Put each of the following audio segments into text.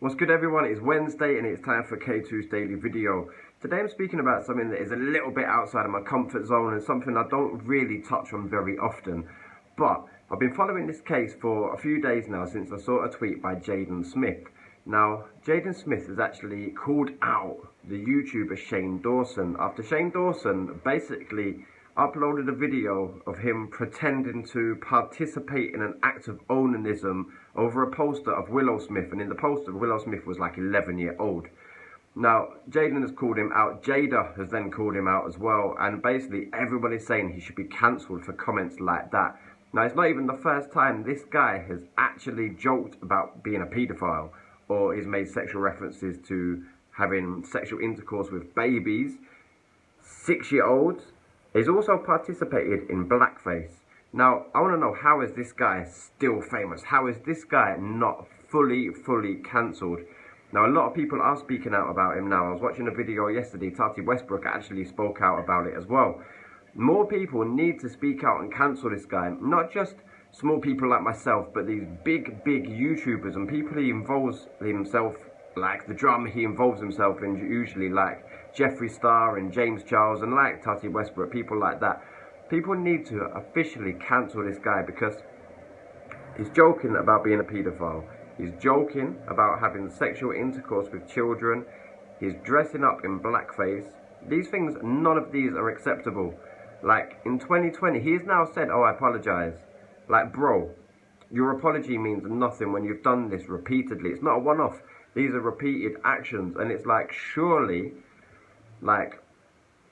What's good everyone, it's Wednesday and it's time for Kaeto's daily video. Today I'm speaking about something that is a little bit outside of my comfort zone and something I don't really touch on very often. But I've been following this case for a few days now since I saw a tweet by Jaden Smith. Now, Jaden Smith has actually called out the YouTuber Shane Dawson after Shane Dawson basically uploaded a video of him pretending to participate in an act of onanism over a poster of Willow Smith, and in the poster Willow Smith was like 11-year-old. Now, Jaden has called him out, Jada has then called him out as well, and basically everybody's saying he should be cancelled for comments like that. Now, it's not even the first time this guy has actually joked about being a paedophile, or he's made sexual references to having sexual intercourse with babies, 6-year-olds. He's also participated in blackface. Now, I want to know, how is this guy still famous? How is this guy not fully cancelled? Now, a lot of people are speaking out about him now. I was watching a video yesterday, Tati Westbrook actually spoke out about it as well. More people need to speak out and cancel this guy. Not just small people like myself, but these big YouTubers and people he involves himself, like the drama he involves himself in usually, like Jeffree Star and James Charles and like Tati Westbrook, people like that. People need to officially cancel this guy because he's joking about being a paedophile. He's joking about having sexual intercourse with children. He's dressing up in blackface. These things, none of these are acceptable. Like in 2020, he has now said, oh, I apologize. Like, bro, your apology means nothing when you've done this repeatedly. It's not a one-off. These are repeated actions, and it's like, surely, like,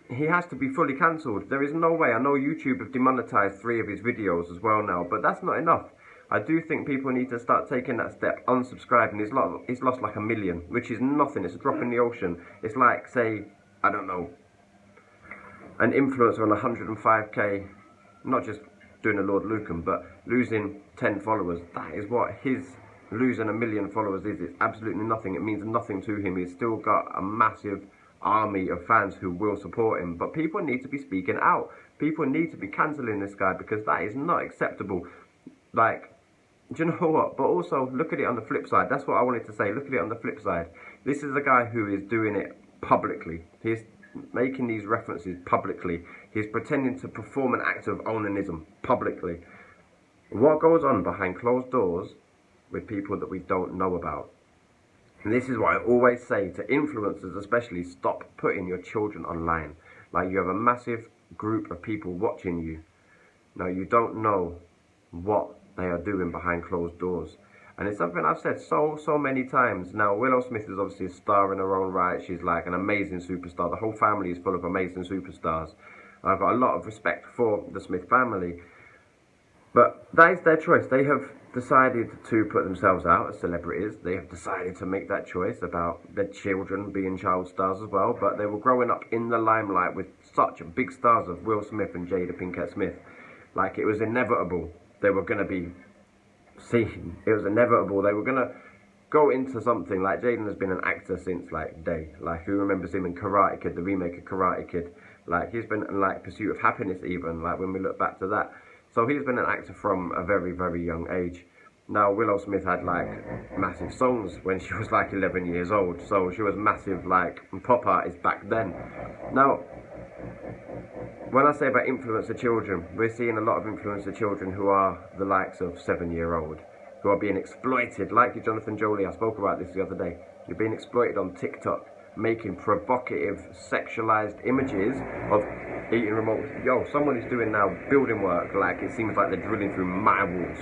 he has to be fully cancelled. There is no way. I know YouTube have demonetized 3 of his videos as well now, but that's not enough. I do think people need to start taking that step, unsubscribing. He's lost like 1 million, which is nothing. It's a drop in the ocean. It's like, say, I don't know, an influencer on 105k, not just doing a Lord Lucan, but losing 10 followers. That is what his losing 1 million followers is. It's absolutely nothing. It means nothing to him. He's still got a massive army of fans who will support him, but people need to be speaking out. People need to be cancelling this guy because that is not acceptable. Like, do you know what? But also, look at it on the flip side. That's what I wanted to say. Look at it on the flip side. This is a guy who is doing it publicly. He's making these references publicly. He's pretending to perform an act of onanism publicly. What goes on behind closed doors with people that we don't know about? And this is what I always say to influencers especially, stop putting your children online. Like, you have a massive group of people watching you. Now, you don't know what they are doing behind closed doors. And it's something I've said so many times. Now, Willow Smith is obviously a star in her own right. She's like an amazing superstar. The whole family is full of amazing superstars. I've got a lot of respect for the Smith family. But that is their choice. They have decided to put themselves out as celebrities. They have decided to make that choice about their children being child stars as well. But they were growing up in the limelight with such big stars of Will Smith and Jada Pinkett Smith. Like, it was inevitable they were going to be seen. It was inevitable. They were going to go into something. Like, Jaden has been an actor since, like, day. Like, who remembers him in Karate Kid, the remake of Karate Kid? Like, he's been in, like, Pursuit of Happiness even, like, when we look back to that. So he's been an actor from a very young age. Now, Willow Smith had, like, massive songs when she was, like, 11 years old. So she was massive, like, pop artist back then. Now, when I say about influencer children, we're seeing a lot of influencer children who are the likes of 7-year-old, who are being exploited. Like you, Jonathan Jolie, I spoke about this the other day. You're being exploited on TikTok, making provocative, sexualized images of eating remote. Yo, someone is doing now building work, like it seems like they're drilling through my walls.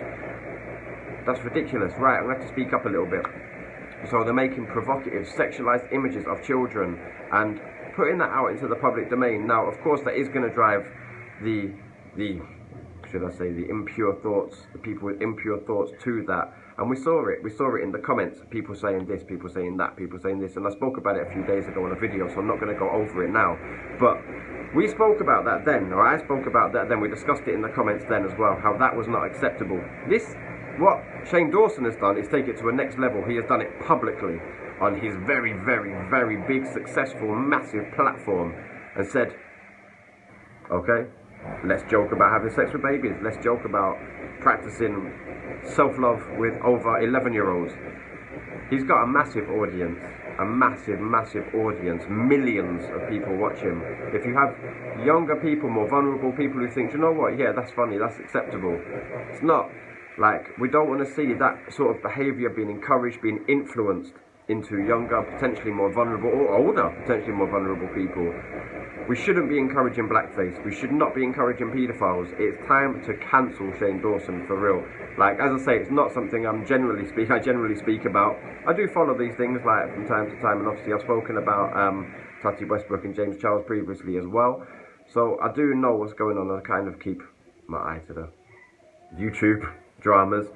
That's ridiculous. Right, I'm going to have to speak up a little bit. So they're making provocative, sexualized images of children and putting that out into the public domain. Now, of course, that is going to drive the should I say, the impure thoughts, the people with impure thoughts to that. And we saw it in the comments, people saying this, people saying that, people saying this, and I spoke about it a few days ago on a video, so I'm not going to go over it now. But we spoke about that then, or I spoke about that then, we discussed it in the comments then as well, how that was not acceptable. What Shane Dawson has done is take it to a next level. He has done it publicly on his very big, successful, massive platform and said, okay, let's joke about having sex with babies. Let's joke about practicing self-love with over 11-year-olds. He's got a massive audience, massive audience, millions of people watch him. If you have younger people, more vulnerable people who think, you know what, yeah, that's funny, that's acceptable. It's not. Like, we don't want to see that sort of behaviour being encouraged, being influenced into younger, potentially more vulnerable, or older, potentially more vulnerable people. We shouldn't be encouraging blackface. We should not be encouraging paedophiles. It's time to cancel Shane Dawson for real. Like, as I say, it's not something I generally speak about. I do follow these things, like, from time to time, and obviously I've spoken about Tati Westbrook and James Charles previously as well. So I do know what's going on. I kind of keep my eye to the YouTube dramas.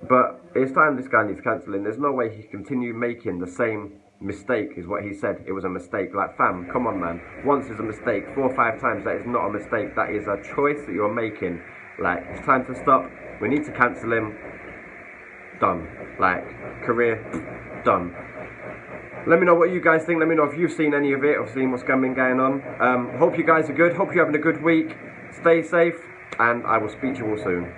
But it's time this guy needs cancelling. There's no way he can continue making the same mistake, is what he said. It was a mistake. Like, fam, come on, man. Once is a mistake. 4 or 5 times, that is not a mistake. That is a choice that you're making. Like, it's time to stop. We need to cancel him. Done. Like, career, done. Let me know what you guys think. Let me know if you've seen any of it or seen what's been going on. Hope you guys are good. Hope you're having a good week. Stay safe, and I will speak to you all soon.